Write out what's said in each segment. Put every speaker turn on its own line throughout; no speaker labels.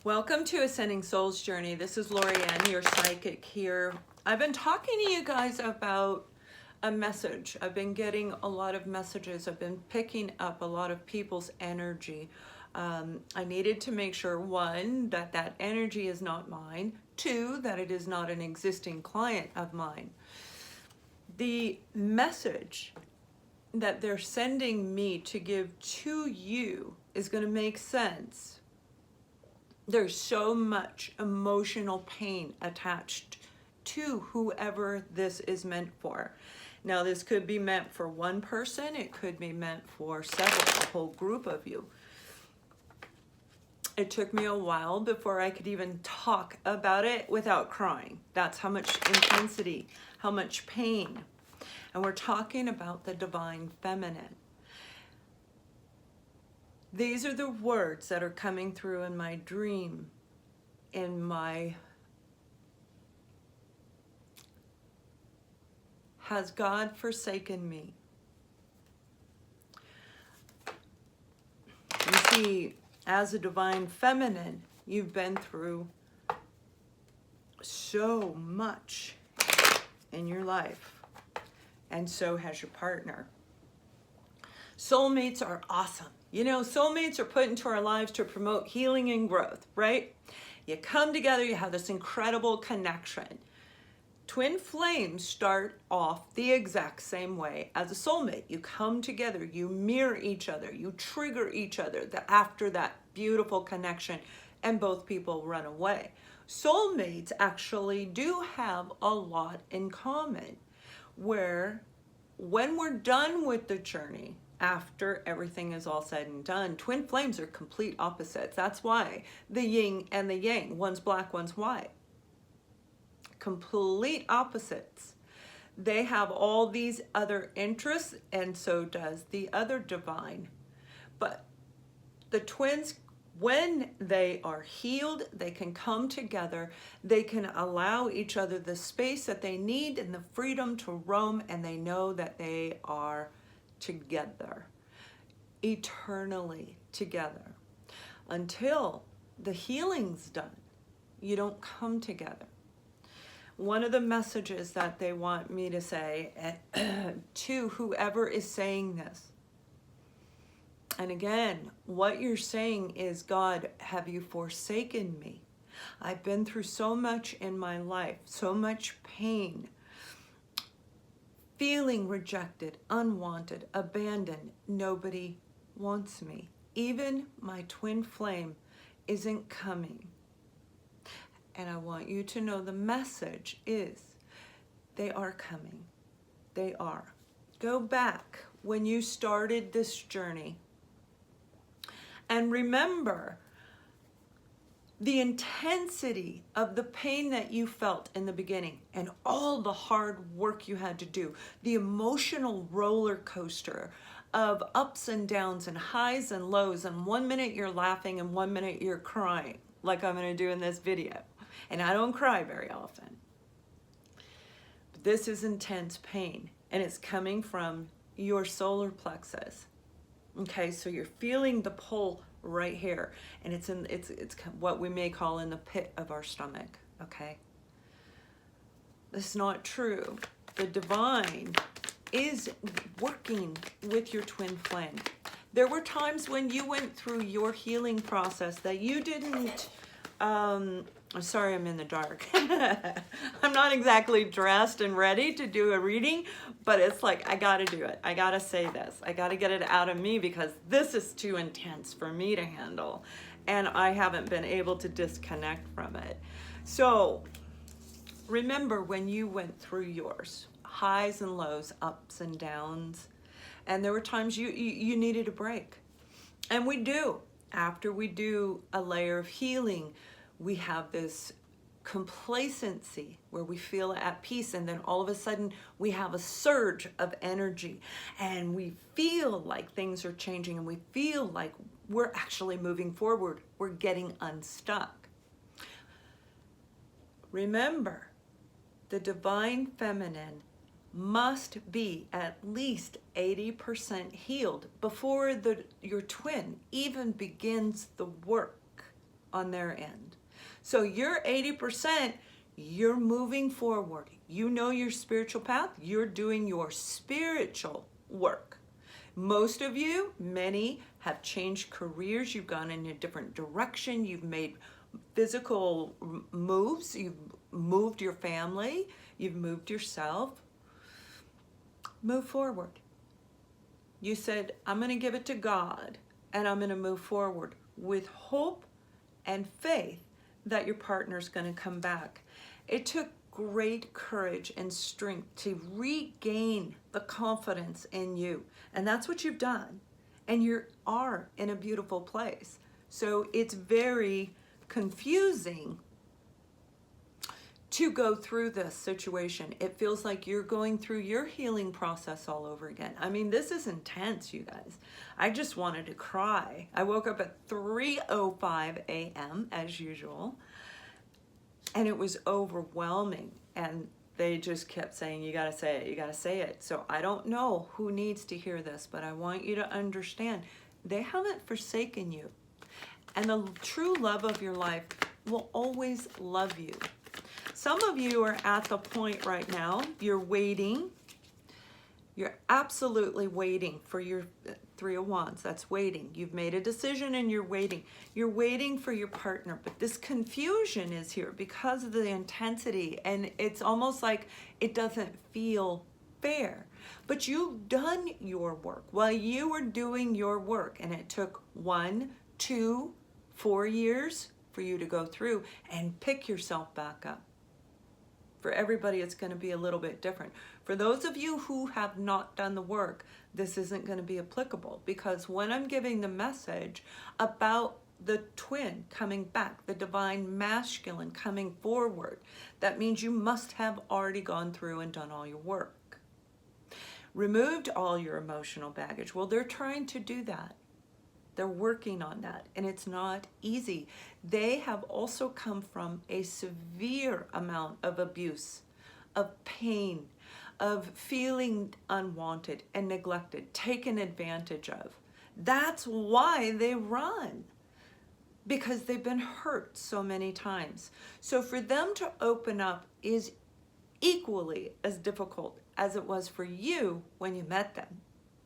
Welcome to Ascending Souls Journey. This is Lorianne, your psychic here. I've been talking to you guys about a message. I've been getting a lot of messages. I've been picking up a lot of people's energy. I needed to make sure, one, that energy is not mine. Two, that it is not an existing client of mine. The message that they're sending me to give to you is going to make sense. There's so much emotional pain attached to whoever this is meant for. Now, this could be meant for one person. It could be meant for several, a whole group of you. It took me a while before I could even talk about it without crying. That's how much intensity, how much pain. And we're talking about the divine feminine. These are the words that are coming through in my dream, in my "Has God forsaken me?" You see, as a divine feminine, you've been through so much in your life, and so has your partner. Soulmates are awesome. You know, soulmates are put into our lives to promote healing and growth, right? You come together, you have this incredible connection. Twin flames start off the exact same way as a soulmate. You come together, you mirror each other, you trigger each other after that beautiful connection, and both people run away. Soulmates actually do have a lot in common, where when we're done with the journey, after everything is all said and done, twin flames are complete opposites. That's why the yin and the yang, one's black, one's white. Complete opposites. They have all these other interests, and so does the other divine. But the twins, when they are healed, they can come together. They can allow each other the space that they need and the freedom to roam, and they know that they are together, eternally together. Until the healing's done, you don't come together. One of the messages that they want me to say to whoever is saying this, and again, what you're saying is, God, have you forsaken me? I've been through so much in my life, so much pain, feeling rejected, unwanted, abandoned. Nobody wants me. Even my twin flame isn't coming. And I want you to know the message is, they are coming. They are. Go back when you started this journey and remember the intensity of the pain that you felt in the beginning and all the hard work you had to do, the emotional roller coaster of ups and downs and highs and lows, and 1 minute you're laughing and 1 minute you're crying, like I'm going to do in this video. And I don't cry very often. But this is intense pain, and it's coming from your solar plexus. Okay, so you're feeling the pull right here, and it's what we may call in the pit of our stomach. Okay, this is not true. The divine is working with your twin flame. There were times when you went through your healing process that you didn't I'm sorry, I'm in the dark. I'm not exactly dressed and ready to do a reading, but it's like, I gotta do it. I gotta say this. I gotta get it out of me, because this is too intense for me to handle, and I haven't been able to disconnect from it. So remember when you went through yours, highs and lows, ups and downs, and there were times you needed a break. And we do. After we do a layer of healing, we have this complacency where we feel at peace, and then all of a sudden we have a surge of energy, and we feel like things are changing, and we feel like we're actually moving forward. We're getting unstuck. Remember, the divine feminine must be at least 80% healed before your twin even begins the work. on their end. So you're 80%, you're moving forward. You know your spiritual path, you're doing your spiritual work. Most of you, many, have changed careers, you've gone in a different direction, you've made physical moves, you've moved your family, you've moved yourself. Move forward. You said, I'm going to give it to God, and I'm going to move forward with hope and faith that your partner's going to come back. It took great courage and strength to regain the confidence in you. And that's what you've done. And you are in a beautiful place. So it's very confusing to go through this situation. It feels like you're going through your healing process all over again. I mean, this is intense, you guys. I just wanted to cry. I woke up at 3:05 a.m. as usual, and it was overwhelming. And they just kept saying, you gotta say it, you gotta say it. So I don't know who needs to hear this, but I want you to understand, they haven't forsaken you. And the true love of your life will always love you. Some of you are at the point right now, you're waiting. You're absolutely waiting for your Three of Wands. That's waiting. You've made a decision and you're waiting. You're waiting for your partner. But this confusion is here because of the intensity. And it's almost like it doesn't feel fair. But you've done your work. While you were doing your work, and it took 1, 2, 4 years for you to go through and pick yourself back up. For everybody, it's going to be a little bit different. For those of you who have not done the work, this isn't going to be applicable, because when I'm giving the message about the twin coming back, the divine masculine coming forward, that means you must have already gone through and done all your work. Removed all your emotional baggage. Well, they're trying to do that. They're working on that, and it's not easy. They have also come from a severe amount of abuse, of pain, of feeling unwanted and neglected, taken advantage of. That's why they run, because they've been hurt so many times. So for them to open up is equally as difficult as it was for you when you met them.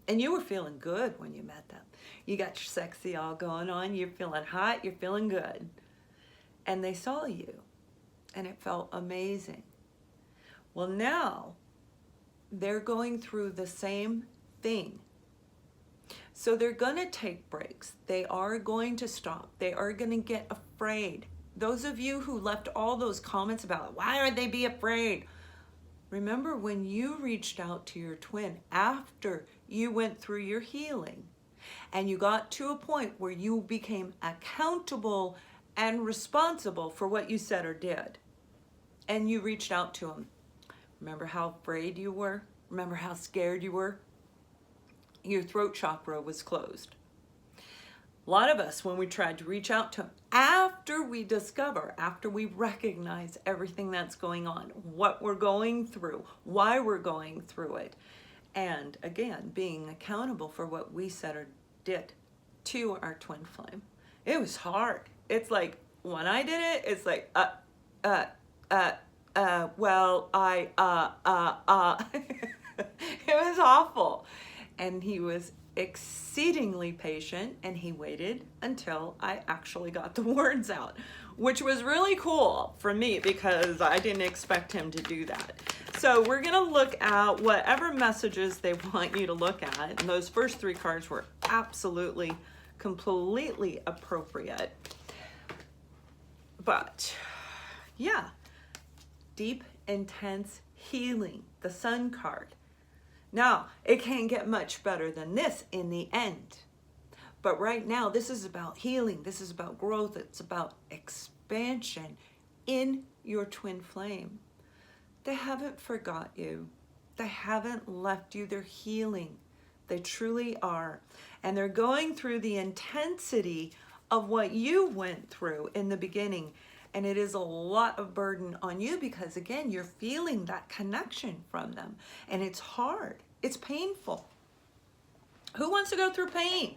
And you were feeling good when you met them. You got your sexy all going on. You're feeling hot. You're feeling good. And they saw you. And it felt amazing. Well, now they're going through the same thing. So they're going to take breaks. They are going to stop. They are going to get afraid. Those of you who left all those comments about, why would they be afraid? Remember when you reached out to your twin after you went through your healing and you got to a point where you became accountable and responsible for what you said or did, and you reached out to him. Remember how afraid you were? Remember how scared you were? Your throat chakra was closed. A lot of us, when we tried to reach out to him, after we recognize everything that's going on, what we're going through, why we're going through it, and again, being accountable for what we said or did to our twin flame. It was hard. It's like, when I did it, it's like, well, it was awful. And he was exceedingly patient, and he waited until I actually got the words out, which was really cool for me because I didn't expect him to do that. So we're gonna look at whatever messages they want you to look at, and those first 3 cards were absolutely, completely appropriate. But yeah, deep, intense healing, the Sun card. Now, it can't get much better than this in the end. But right now, this is about healing. This is about growth. It's about expansion in your twin flame. They haven't forgot you. They haven't left you. They're healing. They truly are. And they're going through the intensity of what you went through in the beginning. And it is a lot of burden on you because, again, you're feeling that connection from them. And it's hard. It's painful. Who wants to go through pain?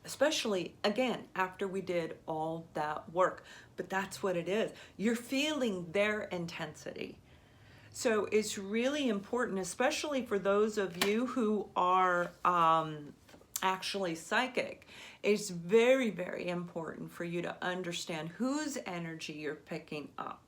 especially again after we did all that work. But that's what it is. You're feeling their intensity. So it's really important, especially for those of you who are actually psychic. It's very, very important for you to understand whose energy you're picking up.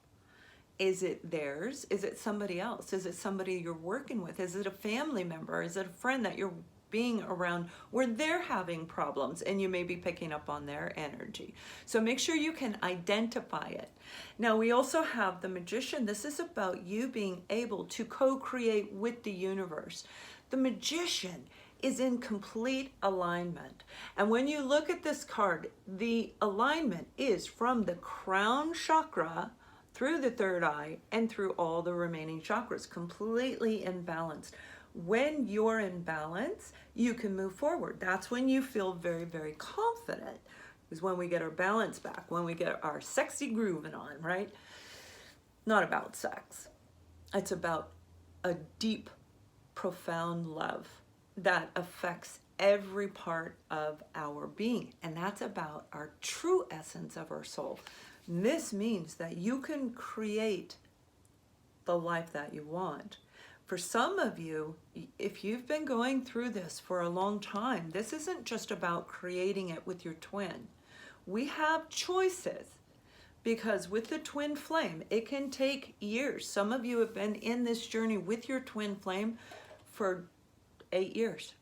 Is it theirs? Is it somebody else? Is it somebody you're working with? Is it a family member? Is it a friend that you're being around where they're having problems and you may be picking up on their energy? So make sure you can identify it. Now we also have the Magician. This is about you being able to co-create with the universe. The Magician is in complete alignment. And when you look at this card, the alignment is from the crown chakra through the third eye and through all the remaining chakras, completely in balance. When you're in balance, you can move forward. That's when you feel very, very confident, is when we get our balance back, when we get our sexy grooving on, right? Not about sex. It's about a deep, profound love that affects every part of our being. And that's about our true essence of our soul. And this means that you can create the life that you want. For some of you, if you've been going through this for a long time, this isn't just about creating it with your twin. We have choices, because with the twin flame, it can take years. Some of you have been in this journey with your twin flame for 8 years.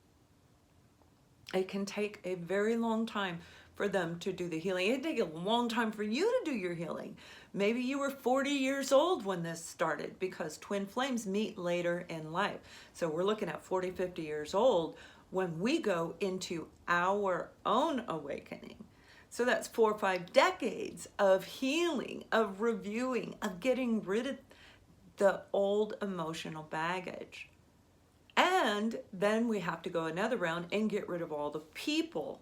It can take a very long time for them to do the healing. It can take a long time for you to do your healing. Maybe you were 40 years old when this started, because twin flames meet later in life. So we're looking at 40, 50 years old when we go into our own awakening. So that's 4 or 5 decades of healing, of reviewing, of getting rid of the old emotional baggage. And then we have to go another round and get rid of all the people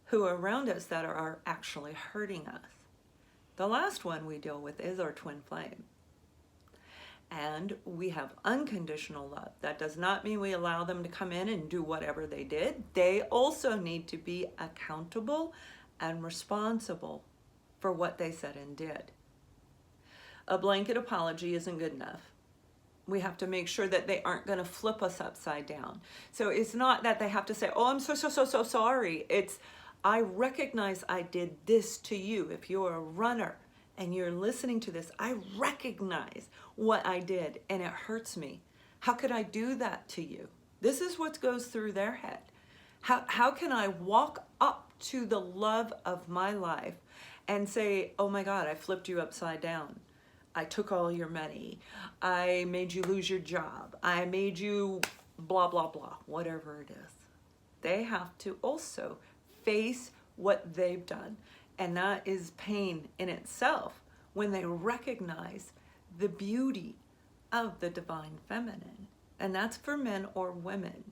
who are around us that are actually hurting us. The last one we deal with is our twin flame. And we have unconditional love. That does not mean we allow them to come in and do whatever they did. They also need to be accountable and responsible for what they said and did. A blanket apology isn't good enough. We have to make sure that they aren't going to flip us upside down. So it's not that they have to say, oh, I'm so sorry. It's, I recognize I did this to you. If you're a runner and you're listening to this, I recognize what I did and it hurts me. How could I do that to you? This is what goes through their head. How can I walk up to the love of my life and say, oh my God, I flipped you upside down. I took all your money. I made you lose your job. I made you blah, blah, blah, whatever it is. They have to also face what they've done. And that is pain in itself when they recognize the beauty of the divine feminine. And that's for men or women.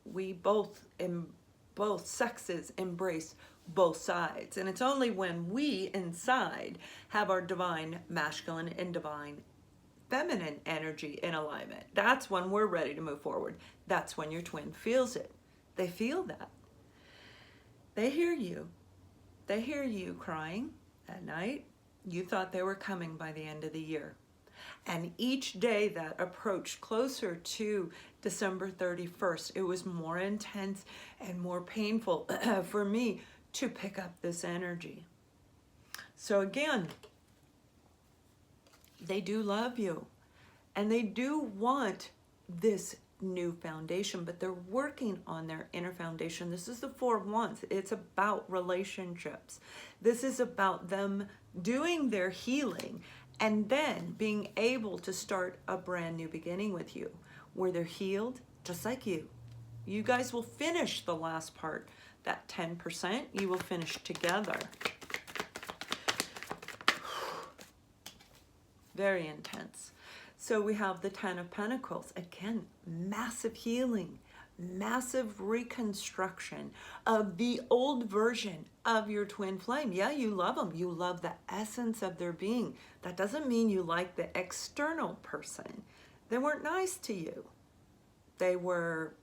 We both, in both sexes, embrace both sides. And it's only when we inside have our divine masculine and divine feminine energy in alignment. That's when we're ready to move forward. That's when your twin feels it. They feel that. They hear you. They hear you crying at night. You thought they were coming by the end of the year. And each day that approached closer to December 31st, it was more intense and more painful for me to pick up this energy. So again, they do love you and they do want this new foundation, but they're working on their inner foundation. This is the Four of Wands. It's about relationships. This is about them doing their healing and then being able to start a brand new beginning with you, where they're healed just like you. You guys will finish the last part, that 10%, you will finish together. Very intense. So we have the Ten of Pentacles. Again, massive healing, massive reconstruction of the old version of your twin flame. Yeah, you love them. You love the essence of their being. That doesn't mean you like the external person. They weren't nice to you. They were,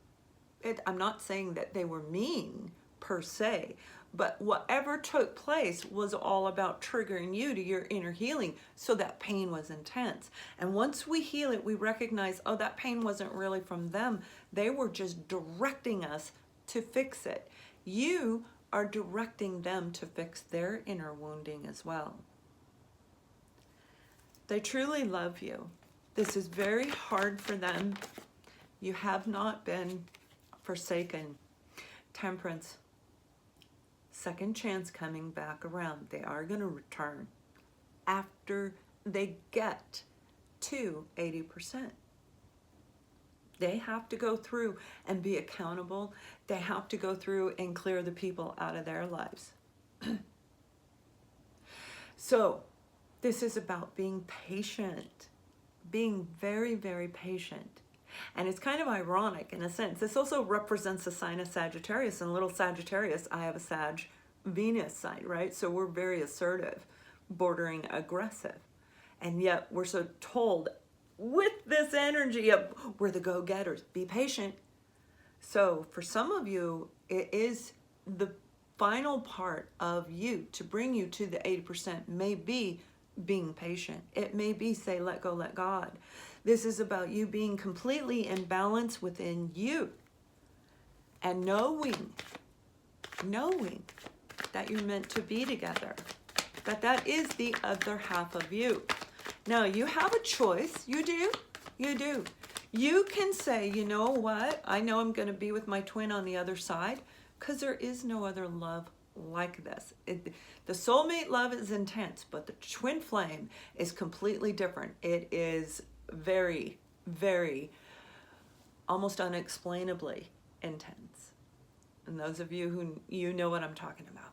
I'm not saying that they were mean per per se, but whatever took place was all about triggering you to your inner healing, so that pain was intense. And once we heal it, we recognize, oh, that pain wasn't really from them. They were just directing us to fix it. You are directing them to fix their inner wounding as well. They truly love you. This is very hard for them. You have not been forsaken. Temperance. Second chance coming back around. They are going to return after they get to 80%. They have to go through and be accountable. They have to go through and clear the people out of their lives. So this is about being patient, being very, very patient. And it's kind of ironic in a sense. This also represents the sign of Sagittarius. And little Sagittarius, I have a Sag Venus sign, right? So we're very assertive, bordering aggressive. And yet we're so told with this energy of we're the go-getters, be patient. So for some of you, it is the final part of you to bring you to the 80% may be being patient. It may be say, let go, let God. This is about you being completely in balance within you and knowing that you're meant to be together, that is the other half of you. Now you have a choice. You do. You can say, you know what? I know I'm going to be with my twin on the other side, because there is no other love like this. The soulmate love is intense, but the twin flame is completely different. It is very, very, almost unexplainably intense. And those of you who you know what I'm talking about.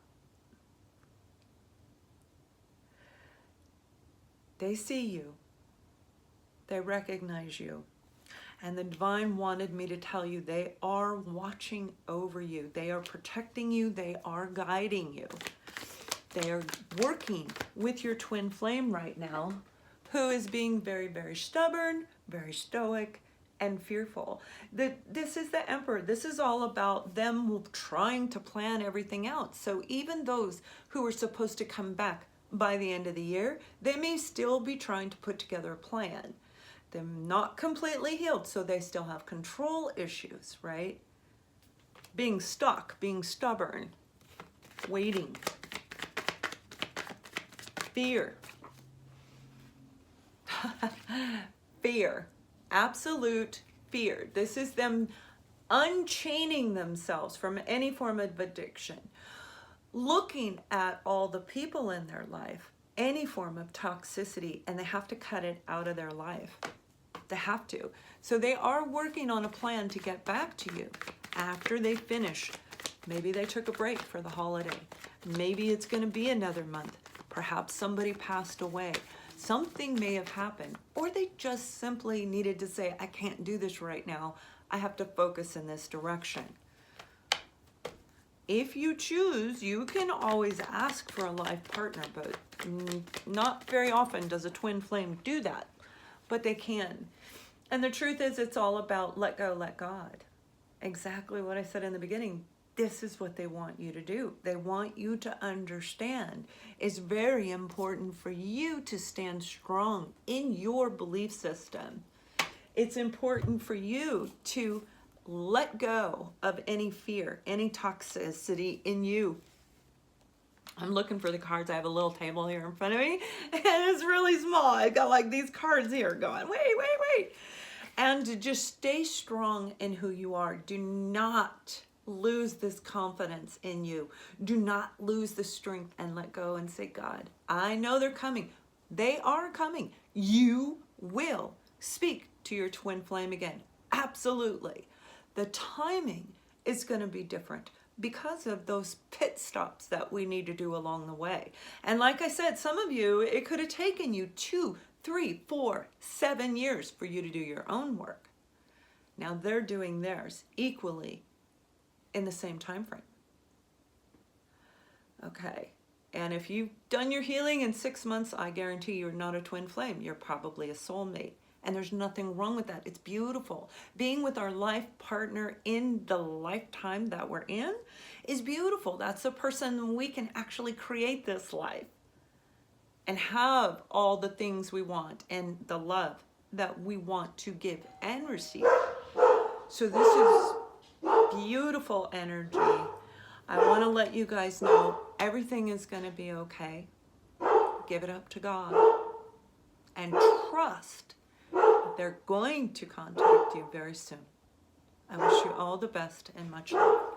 They see you. They recognize you. And the divine wanted me to tell you they are watching over you. They are protecting you. They are guiding you. They are working with your twin flame right now, who is being very, very stubborn, very stoic, and fearful. This is the Emperor. This is all about them trying to plan everything out. So even those who are supposed to come back by the end of the year, they may still be trying to put together a plan. They're not completely healed, so they still have control issues, right? Being stuck, being stubborn, waiting. Fear. Fear. Absolute fear. This is them unchaining themselves from any form of addiction. Looking at all the people in their life, any form of toxicity, and they have to cut it out of their life. They have to. So they are working on a plan to get back to you after they finish. Maybe they took a break for the holiday. Maybe it's going to be another month. Perhaps somebody passed away. Something may have happened. Or they just simply needed to say, I can't do this right now. I have to focus in this direction. If you choose, you can always ask for a life partner, but not very often does a twin flame do that. But they can. And the truth is, it's all about let go, let God. Exactly what I said in the beginning. This is what they want you to do. They want you to understand. It's very important for you to stand strong in your belief system. It's important for you to let go of any fear, any toxicity in you. I'm looking for the cards. I have a little table here in front of me, and it's really small. I got like these cards here going, wait. And to just stay strong in who you are. Do not lose this confidence in you. Do not lose the strength, and let go and say, God, I know they're coming. They are coming. You will speak to your twin flame again. Absolutely. The timing is going to be different because of those pit stops that we need to do along the way. And like I said, some of you, it could have taken you 2, 3, 4, 7 years for you to do your own work. Now they're doing theirs equally in the same time frame. Okay. And if you've done your healing in 6 months, I guarantee you're not a twin flame. You're probably a soulmate. And there's nothing wrong with that. It's beautiful. Being with our life partner in the lifetime that we're in is beautiful. That's the person we can actually create this life and have all the things we want and the love that we want to give and receive. So this is beautiful energy. I want to let you guys know everything is going to be okay. Give it up to God and trust they're going to contact you very soon. I wish you all the best and much love.